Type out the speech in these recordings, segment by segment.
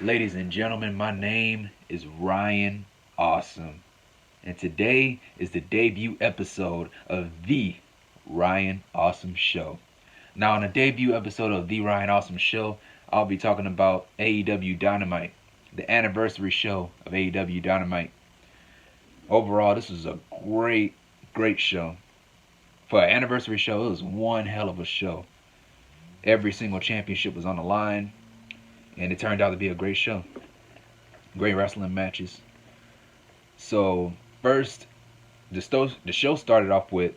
Ladies and gentlemen, my name is Ryan Awesome, and today is the debut episode of The Ryan Awesome Show. Now, on the debut episode of The Ryan Awesome Show, I'll be talking about AEW Dynamite, the anniversary show of AEW Dynamite. Overall, this was a great show. For an anniversary show, it was one hell of a show. Every single championship was on the line, and it turned out to be a great show. Great wrestling matches. So first, the show started off with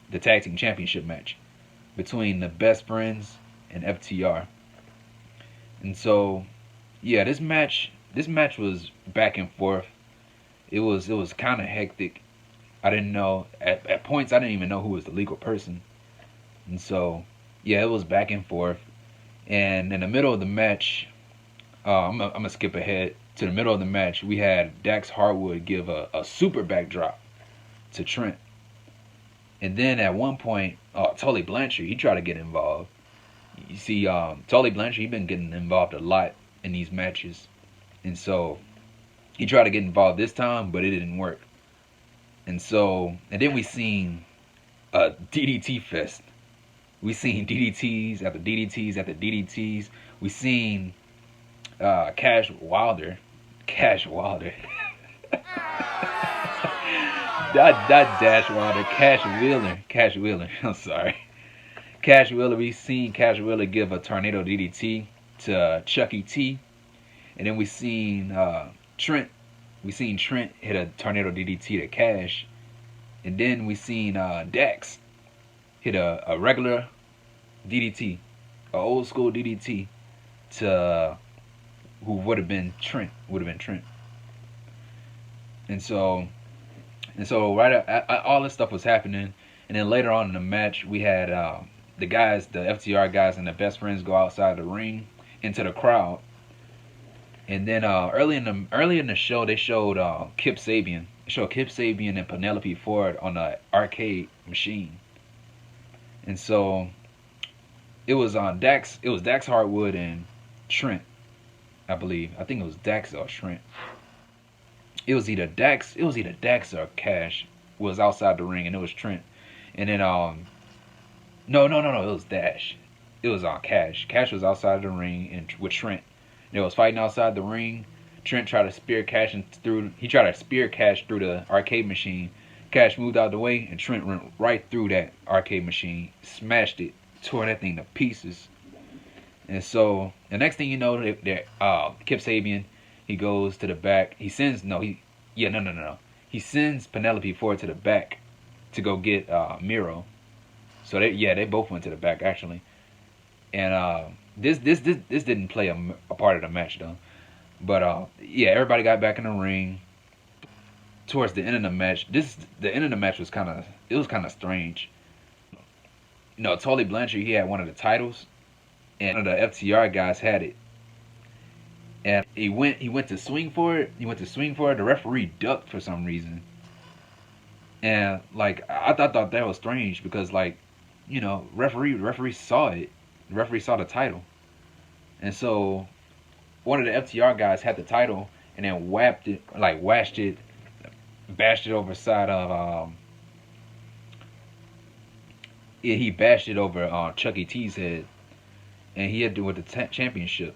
the tag team championship match between the Best Friends and FTR. And so, yeah, this match was back and forth. It was kind of hectic. I didn't know at points I didn't even know who was the legal person. And so, yeah, it was back and forth. And in the middle of the match, I'm gonna skip ahead to the middle of the match. We had Dax Harwood give a super backdrop to Trent, and then at one point, Tully Blanchard he tried to get involved. You see, Tully Blanchard he been getting involved a lot in these matches, and so he tried to get involved this time, but it didn't work. And then we seen a DDT fest. We seen DDTs after DDTs after DDTs. We seen Cash Wilder. Cash Wilder. Not Dash Wilder. Cash Wheeler. Cash Wheeler. I'm sorry. Cash Wheeler. We seen Cash Wheeler give a tornado DDT to Chucky T, and then we seen Trent. We seen Trent hit a tornado DDT to Cash, and then we seen Dax hit a regular DDT, a old school DDT to who would have been Trent. And so all this stuff was happening, and then later on in the match we had the FTR guys, and the Best Friends go outside the ring into the crowd. And then early in the show they showed Kip Sabian. They showed Kip Sabian and Penelope Ford on the arcade machine. And so it was Dax Harwood and Trent, I believe. I think it was Dax or Trent. It was either Dax or Cash was outside the ring, and it was Trent. And then no, it was Dash. It was on Cash. Cash was outside the ring and with Trent. They was fighting outside the ring. Trent tried to spear Cash through the arcade machine. Cash moved out of the way, and Trent went right through that arcade machine, smashed it, tore that thing to pieces. And so the next thing you know, Kip Sabian, he goes to the back. He sends He sends Penelope Ford to the back to go get Miro. So they both went to the back actually. And this didn't play a part of the match though. But everybody got back in the ring. Towards the end of the match, the end of the match was kind of strange. Tully Blanchard he had one of the titles, and one of the FTR guys had it. And he went to swing for it. The referee ducked for some reason. And I thought that was strange because referee saw it. The referee saw the title. And so one of the FTR guys had the title and then bashed it over the side of he bashed it over Chucky T's head, and he had to with the championship.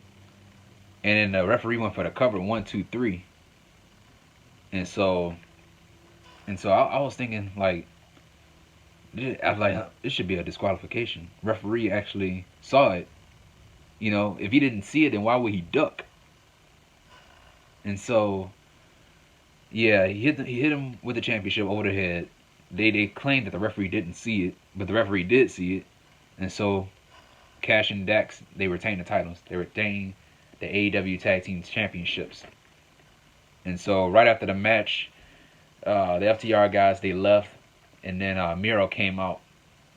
And then the referee went for the cover 1, 2, 3. And so I was thinking this should be a disqualification. Referee actually saw it. If he didn't see it, then why would he duck? And so yeah, he hit him with the championship over the head. They claimed that the referee didn't see it, but the referee did see it. And so Cash and Dax, they retained the titles. They retained the AEW Tag Team Championships. And so right after the match, the FTR guys, they left, and then Miro came out.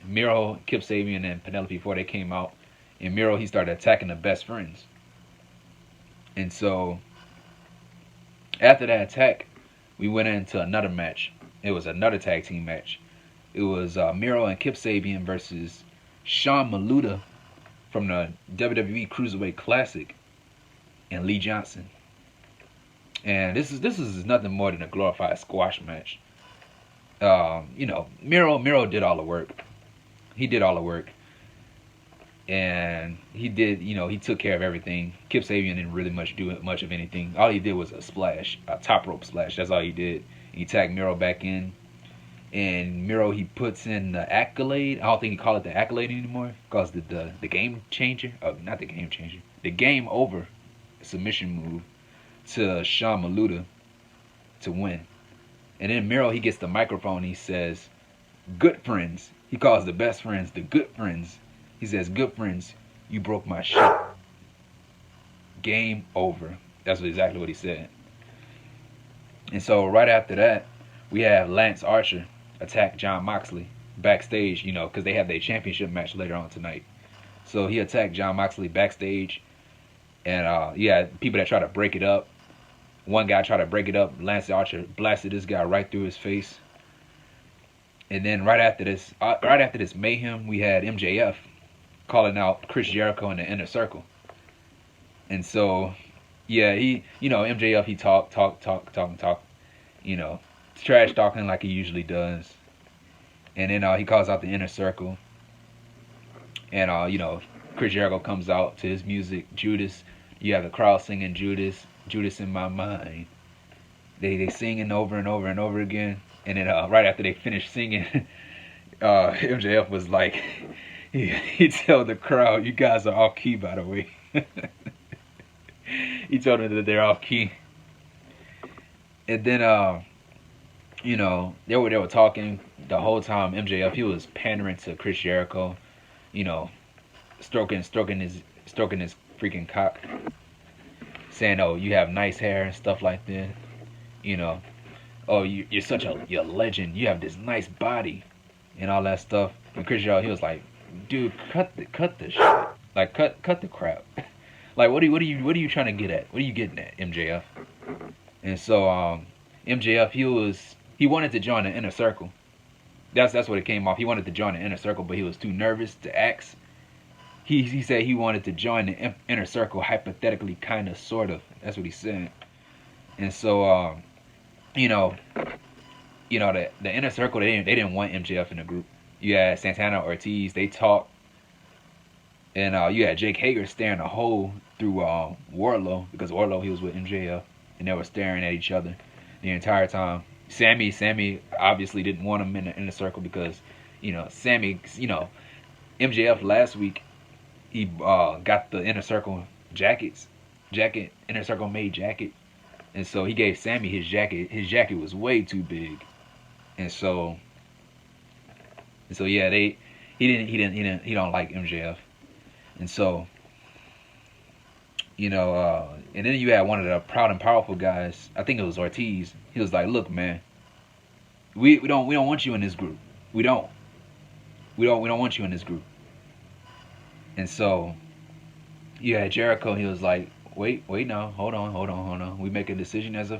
Miro, Kip Sabian, and Penelope Ford, they came out, and Miro, he started attacking the Best Friends. And so after that attack, we went into another match. It was another tag team match. It was Miro and Kip Sabian versus Sean Maluta from the WWE Cruiserweight Classic and Lee Johnson. And this is nothing more than a glorified squash match. Miro did all the work. He did all the work, and he took care of everything. Kip Sabian didn't really do much of anything. All he did was a splash, a top rope splash. That's all he did. He tagged Miro back in, and Miro, he puts in the accolade. I don't think he call it the accolade anymore, because the game changer, not the game changer, the game over submission move to Sean Maluda to win. And then Miro, he gets the microphone. He says, "Good friends." He calls the best friends the good friends. He says, "Good friends, you broke my shit. Game over." That's exactly what he said. And so right after that, we have Lance Archer attack Jon Moxley backstage, because they have their championship match later on tonight. So he attacked Jon Moxley backstage, and people that try to break it up. One guy tried to break it up. Lance Archer blasted this guy right through his face. And then right after this mayhem, we had MJF calling out Chris Jericho in the Inner Circle. And so, MJF, he talk, trash talking like he usually does. And then he calls out the Inner Circle. And Chris Jericho comes out to his music, Judas. You have the crowd singing Judas, Judas in my mind. They singing over and over and over again. And then right after they finished singing, MJF was like, he told the crowd, "You guys are off key, by the way." He told them that they're off key. And then they were talking the whole time. MJF, he was pandering to Chris Jericho, stroking his freaking cock, saying, "Oh, you have nice hair," and stuff like that. "Oh, you're a legend. You have this nice body," and all that stuff. And Chris Jericho, he was like, "Dude, cut the shit. Like, cut the crap. Like, what are you trying to get at? What are you getting at, MJF?" And so MJF, he wanted to join the Inner Circle. That's what it came off. He wanted to join the Inner Circle, but he was too nervous to ask. He said he wanted to join the Inner Circle, hypothetically, kind of, sort of. That's what he said. And so the Inner Circle, they didn't want MJF in the group. You had Santana, Ortiz, they talked. And you had Jake Hager staring a hole through Wardlow, because Wardlow, he was with MJF, and they were staring at each other the entire time. Sammy obviously didn't want him in the Inner Circle because, Sammy, MJF last week, he got the Inner Circle jacket, Inner Circle made jacket, and so he gave Sammy his jacket. His jacket was way too big, and so yeah, he don't like MJF. And so, and then you had one of the proud and powerful guys. I think it was Ortiz. He was like, "Look, man, we don't want you in this group. We don't want you in this group." And so, you had Jericho. He was like, "Wait, now, hold on. We make a decision as a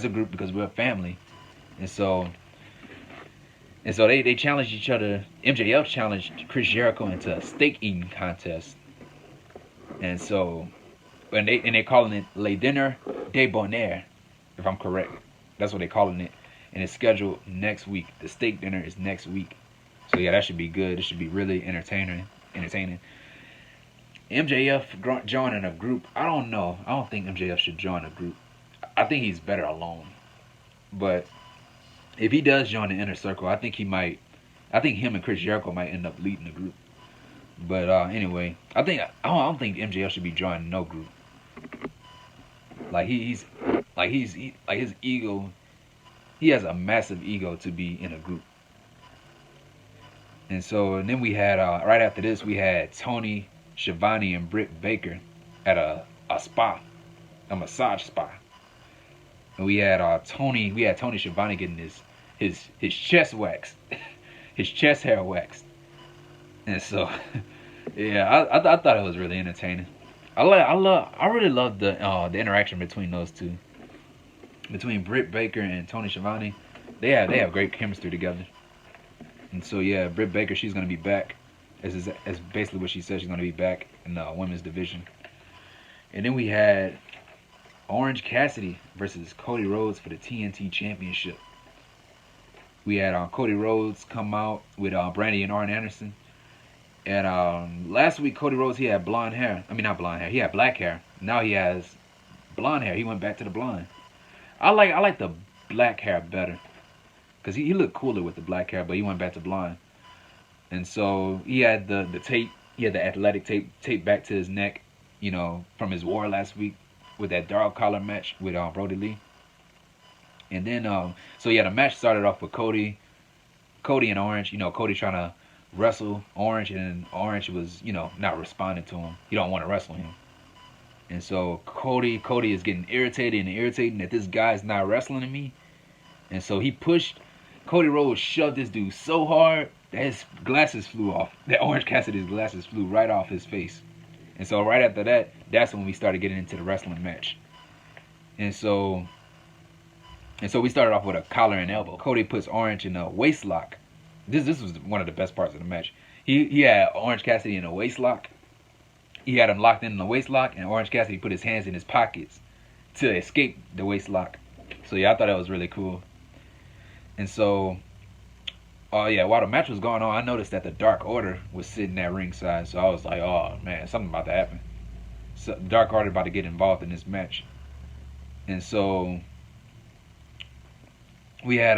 group because we're a family." And so they challenged each other. MJF challenged Chris Jericho into a steak eating contest. And so, and they're calling it Le Dinner de Bonaire, if I'm correct. That's what they're calling it. And it's scheduled next week. The steak dinner is next week. So yeah, that should be good. It should be really entertaining. MJF joining a group, I don't know. I don't think MJF should join a group. I think he's better alone. But if he does join the Inner Circle, I think him and Chris Jericho might end up leading the group. But anyway, I don't think MJF should be joining no group. Like his ego, he has a massive ego to be in a group. And then we had right after this, we had Tony Schiavone and Britt Baker at a spa, a massage spa. And we had Tony Schiavone getting his chest waxed, his chest hair waxed. And so, yeah, I thought it was really entertaining. I really love the interaction between those two, between Britt Baker and Tony Schiavone. They have great chemistry together. And so yeah, Britt Baker, she's gonna be back, as basically what she said. She's gonna be back in the women's division. And then we had Orange Cassidy versus Cody Rhodes for the TNT Championship. We had Cody Rhodes come out with Brandy and Arn Anderson. And last week, Cody Rhodes, he had blonde hair. I mean, not blonde hair. He had black hair. Now he has blonde hair. He went back to the blonde. I like the black hair better. Because he looked cooler with the black hair, but he went back to blonde. And so he had the tape. He had the athletic tape taped back to his neck, you know, from his war last week with that dog collar match with Brody Lee. And then, so yeah, the match started off with Cody and Orange. You know, Cody trying to wrestle Orange, and Orange was, you know, not responding to him. He don't want to wrestle him. And so Cody is getting irritating that this guy's not wrestling me. And so he pushed, Cody Rhodes shoved this dude so hard that his glasses flew off. That Orange Cassidy's glasses flew right off his face. And so right after that, that's when we started getting into the wrestling match. And so we started off with a collar and elbow. Cody puts Orange in a waist lock. This was one of the best parts of the match. He had Orange Cassidy in a waist lock. He had him locked in the waist lock, and Orange Cassidy put his hands in his pockets to escape the waist lock. So yeah, I thought that was really cool. And so, yeah, while the match was going on, I noticed that the Dark Order was sitting at ringside. So I was like, oh man, something about to happen. So Dark Order about to get involved in this match. And so we had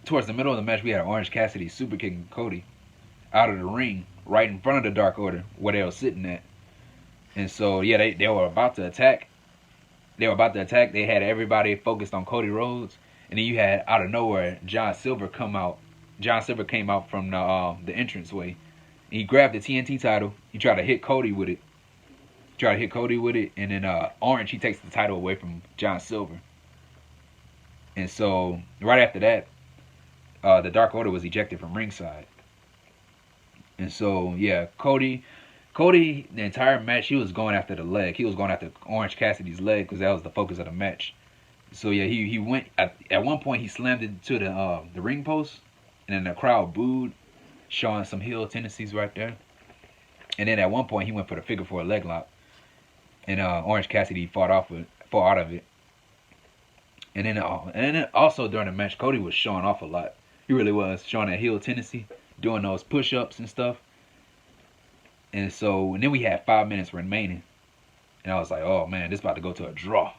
towards the middle of the match, we had Orange Cassidy super kicking Cody out of the ring right in front of the Dark Order where they were sitting at. And so yeah, they were about to attack. They had everybody focused on Cody Rhodes. And then you had, out of nowhere, John Silver come out. John Silver came out from the entranceway. He grabbed the TNT title. He tried to hit Cody with it. And then Orange, he takes the title away from John Silver. And so, right after that, the Dark Order was ejected from ringside. And so, yeah, Cody, the entire match, he was going after the leg. He was going after Orange Cassidy's leg because that was the focus of the match. So yeah, he went at one point he slammed it to the ring post, and then the crowd booed, showing some heel tendencies right there. And then at one point he went for the figure 4 leg lock, and Orange Cassidy fought out of it. And then also during the match, Cody was showing off a lot. He really was showing that heel tendency, doing those push-ups and stuff. And then we had 5 minutes remaining, and I was like, oh man, this is about to go to a draw.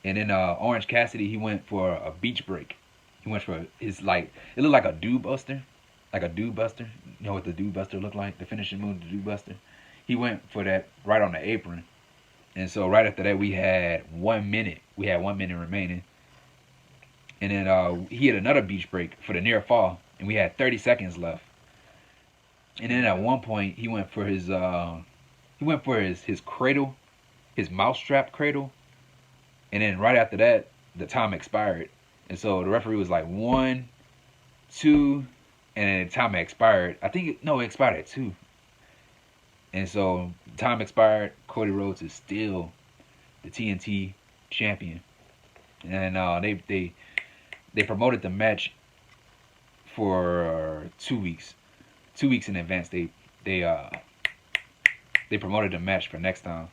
And then Orange Cassidy, he went for a beach break. He went for his, like, it looked like a dude buster. Like a dude buster. You know what the dude buster looked like? The finishing move, the dude buster. He went for that right on the apron. And so right after that, we had 1 minute. We had 1 minute remaining. And then he had another beach break for the near fall. And we had 30 seconds left. And then at one point, he went for his cradle, his mousetrap cradle. And then right after that, the time expired. And so the referee was like 1, 2, and then the time expired. It expired at 2. And so time expired. Cody Rhodes is still the TNT champion. And they promoted the match for 2 weeks. 2 weeks in advance. They promoted the match for next time.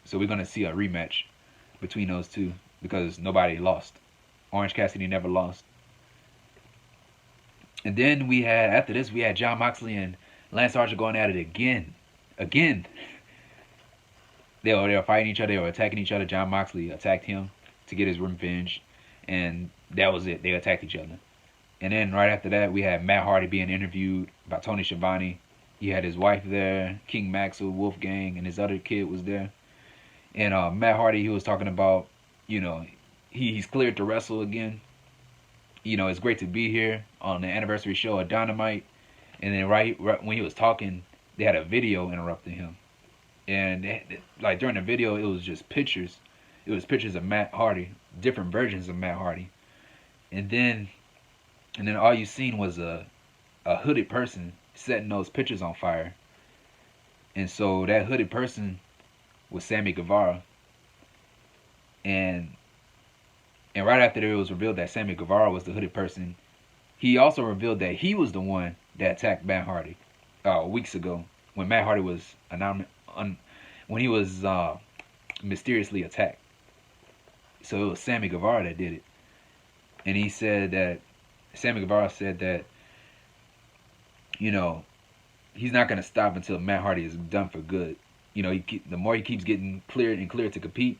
So we're gonna see a rematch between those two because nobody lost. Orange Cassidy never lost. And then after this we had Jon Moxley and Lance Archer going at it again. They were fighting each other, they were attacking each other. Jon Moxley attacked him to get his revenge, and that was it. They attacked each other. And then right after that we had Matt Hardy being interviewed by Tony Schiavone. He had his wife there, King Maxwell, Wolfgang, and his other kid was there. And Matt Hardy, he was talking about, you know, he's cleared to wrestle again. You know, it's great to be here on the anniversary show of Dynamite. And then right when he was talking, they had a video interrupting him. And like during the video, it was just pictures. It was pictures of Matt Hardy, different versions of Matt Hardy. And then all you seen was a hooded person setting those pictures on fire. And so that hooded person was Sammy Guevara. And right after it was revealed that Sammy Guevara was the hooded person, he also revealed that he was the one that attacked Matt Hardy weeks ago when Matt Hardy was when he was mysteriously attacked. So it was Sammy Guevara that did it, and he said that Sammy Guevara said that, you know, he's not gonna stop until Matt Hardy is done for good. You know, the more he keeps getting cleared and cleared to compete,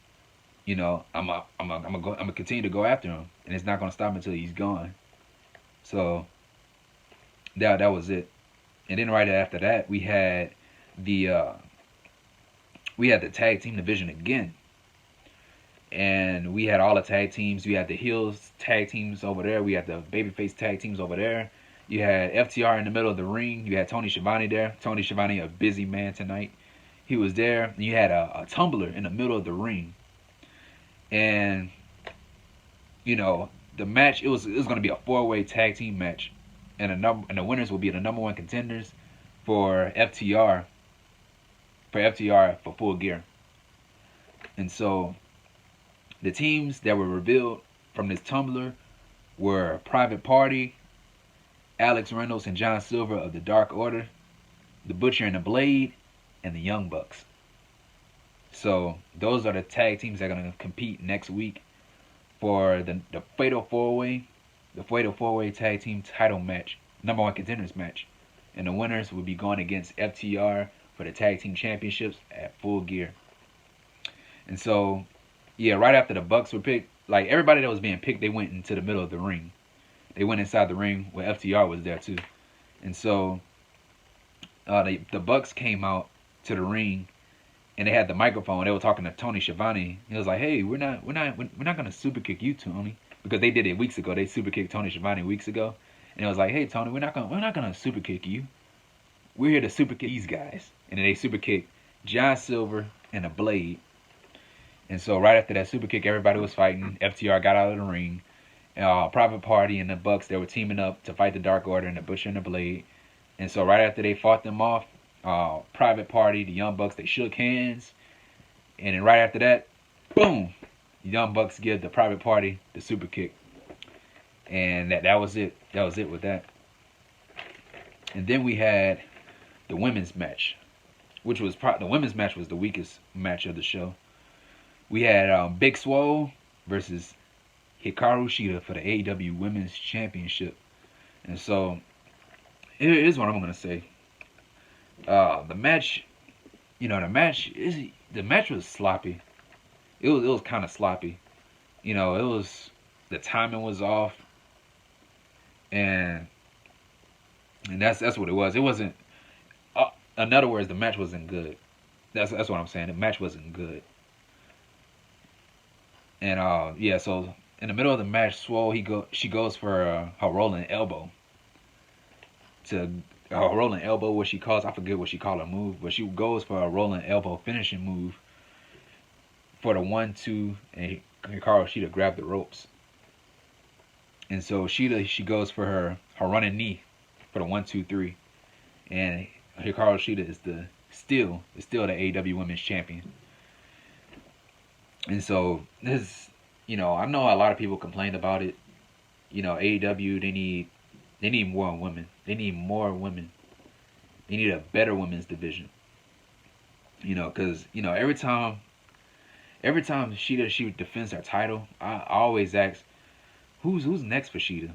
you know, I'm gonna continue to go after him, and it's not gonna stop until he's gone. So that was it. And then right after that, the uh, we had the tag team division again, and we had all the tag teams. We had the heels tag teams over there. We had the babyface tag teams over there. You had FTR in the middle of the ring. You had Tony Schiavone there. Tony Schiavone, a busy man tonight. He was there. And you had a tumbler in the middle of the ring. And, you know, the match, it was going to be a 4-way tag team match. And the winners will be the number 1 contenders for FTR. For Full Gear. And so the teams that were revealed from this tumbler were Private Party, Alex Reynolds and John Silver of the Dark Order, the Butcher and the Blade, and the Young Bucks. So those are the tag teams that are going to compete next week for the Fatal 4-Way, tag team title match, number 1 contenders match. And the winners will be going against FTR for the tag team championships at Full Gear. And so, yeah, right after the Bucks were picked, like everybody that was being picked, they went into the middle of the ring. They went inside the ring where FTR was there too. And so the Bucks came out to the ring, and they had the microphone. They were talking to Tony Schiavone. He was like, "Hey, we're not gonna super kick you, Tony," because they did it weeks ago. They super kicked Tony Schiavone weeks ago, and it was like, "Hey, Tony, we're not gonna super kick you. We're here to super kick these guys." And then they super kicked John Silver and the Blade. And so right after that super kick, everybody was fighting. FTR got out of the ring. Private Party and the Bucks, they were teaming up to fight the Dark Order and the Butcher and the Blade. And so right after they fought them off, Private Party, the Young Bucks, they shook hands. And then right after that, boom, the Young Bucks give the Private Party the super kick. And that was it. That was it with that. And then we had the women's match, which was the women's match was the weakest match of the show. We had Big Swole versus Hikaru Shida for the AEW Women's Championship. And so, here's what I'm going to say. The match was sloppy. It was kind of sloppy. You know, the timing was off. And that's what it was. It wasn't, in other words, the match wasn't good. That's what I'm saying. The match wasn't good. And yeah, so in the middle of the match, Swole she goes for her rolling elbow. What she calls, I forget what she called her move, but she goes for a rolling elbow finishing move for the 1-2, and Hikaru Shida grabbed the ropes. And so she goes for her running knee for the 1-2-3, and Hikaru Shida is still the AEW Women's Champion. And so this, I know a lot of people complained about it. AEW, they need more women. They need more women. They need a better women's division. Because every time she defends her title, I always ask, who's next for Shida?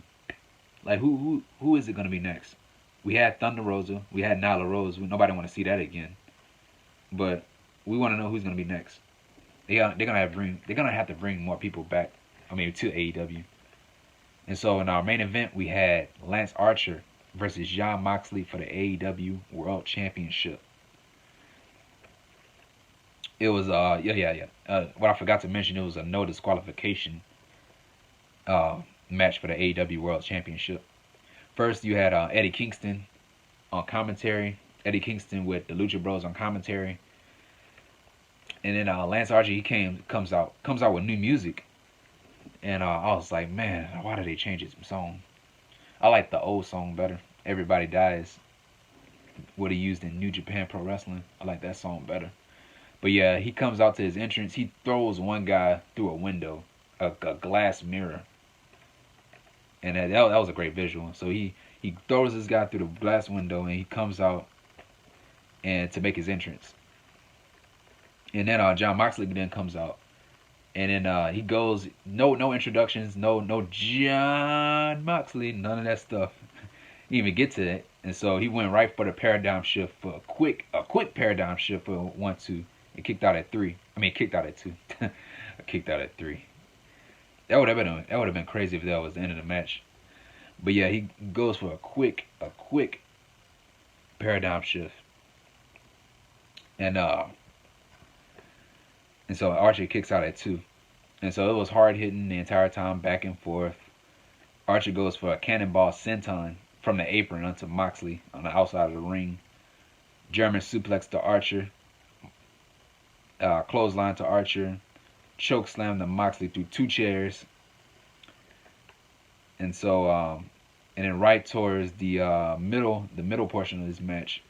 Like who is it gonna be next? We had Thunder Rosa, we had Nyla Rose. Nobody want to see that again. But we want to know who's gonna be next. They're gonna have to bring more people back. To AEW. And so in our main event, we had Lance Archer versus Jon Moxley for the AEW World Championship. It was what I forgot to mention, it was a no disqualification match for the AEW World Championship. First, you had Eddie Kingston on commentary. Eddie Kingston with the Lucha Bros on commentary. And then Lance Archer, comes out with new music. And I was like, man, why did they change his song? I like the old song better. Everybody Dies. What he used in New Japan Pro Wrestling. I like that song better. But yeah, he comes out to his entrance. He throws one guy through a window, a glass mirror. And that was a great visual. So he throws this guy through the glass window, and he comes out and to make his entrance. And then John Moxley then comes out, and then he goes, no introductions, no John Moxley, none of that stuff. He didn't even get to it, and so he went right for the paradigm shift for a quick paradigm shift for 1-2. It kicked out at 3. I mean, kicked out at 2. Kicked out at 3. That would have been crazy if that was the end of the match. But yeah, he goes for a quick paradigm shift, and so Archer kicks out at 2. And so it was hard hitting the entire time, back and forth. Archer goes for a cannonball senton from the apron onto Moxley on the outside of the ring. German suplex to Archer. Clothesline to Archer. Choke slam to Moxley through 2 chairs. And so, and then right towards the middle portion of this match,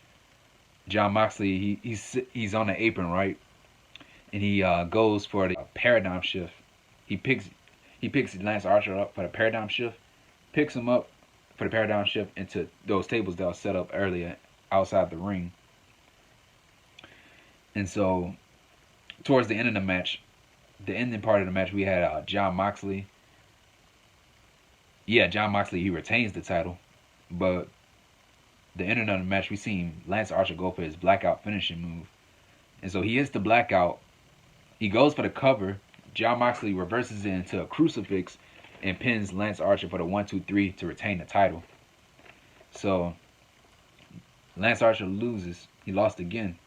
John Moxley he's on the apron, right, and he goes for the paradigm shift. He picks Lance Archer up for the paradigm shift, picks him up for the paradigm shift into those tables that were set up earlier outside the ring. And so, towards the end of the match, the ending part of the match, we had John Moxley. Yeah, John Moxley, he retains the title, but the ending of the match, we seen Lance Archer go for his blackout finishing move. And so he hits the blackout. He goes for the cover. John Moxley reverses it into a crucifix and pins Lance Archer for the 1-2-3 to retain the title. So Lance Archer loses. He lost again.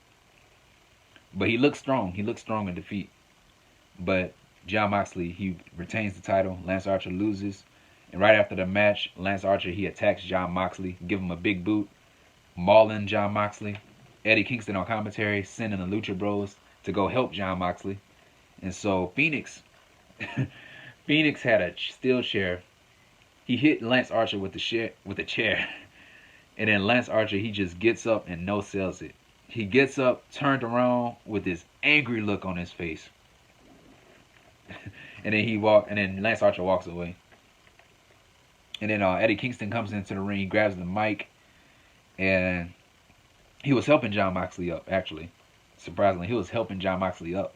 But he looks strong. He looks strong in defeat. But John Moxley, he retains the title. Lance Archer loses. And right after the match, Lance Archer, he attacks John Moxley, give him a big boot, mauling John Moxley. Eddie Kingston on commentary, sending the Lucha Bros to go help John Moxley. And so Phoenix had a steel chair. He hit Lance Archer with the chair. And then Lance Archer, he just gets up and no sells it. He gets up, turned around with this angry look on his face. and then Lance Archer walks away. And then Eddie Kingston comes into the ring, grabs the mic, and he was helping John Moxley up, actually. Surprisingly, he was helping John Moxley up.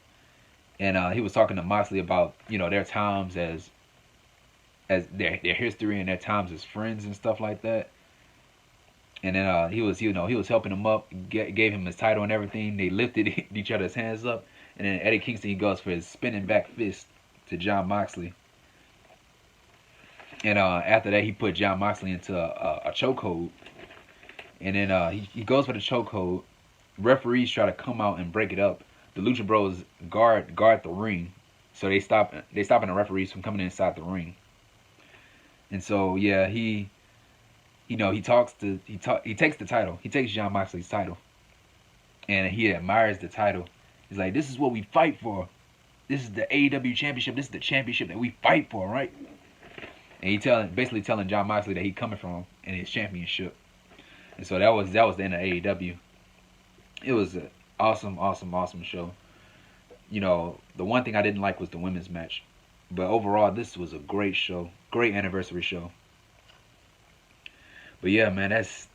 And he was talking to Moxley about, their times as their history and their times as friends and stuff like that. And then he was helping him up, gave him his title and everything. They lifted each other's hands up. And then Eddie Kingston, he goes for his spinning back fist to John Moxley. And after that, he put John Moxley into a chokehold. And then he goes for the chokehold. Referees try to come out and break it up. The Lucha Bros guard the ring, so they stopping the referees from coming inside the ring. And so yeah, he takes the title. He takes John Moxley's title, and he admires the title. He's like, "This is what we fight for. This is the AEW championship. This is the championship that we fight for, right?" And he basically telling John Moxley that he's coming from in his championship. And so that was the end of AEW. It was an awesome show. The one thing I didn't like was the women's match. But overall, this was a great show. Great anniversary show. But yeah, man, that's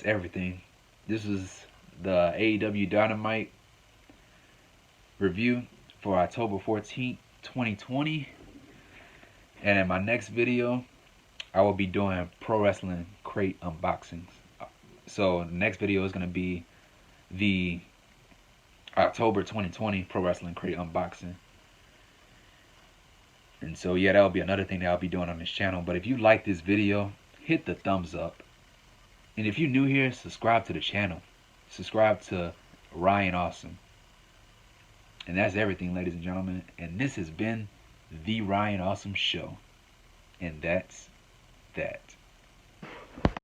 everything. This is the AEW Dynamite review for October 14th, 2020. And in my next video, I will be doing pro wrestling crate unboxings. So the next video is going to be the October 2020 pro wrestling crate unboxing. And so yeah, that'll be another thing that I'll be doing on this channel. But if you like this video, hit the thumbs up. And if you're new here, subscribe to the channel. Subscribe to Ryan Awesome. And that's everything, ladies and gentlemen. And this has been The Ryan Awesome Show. And that's that.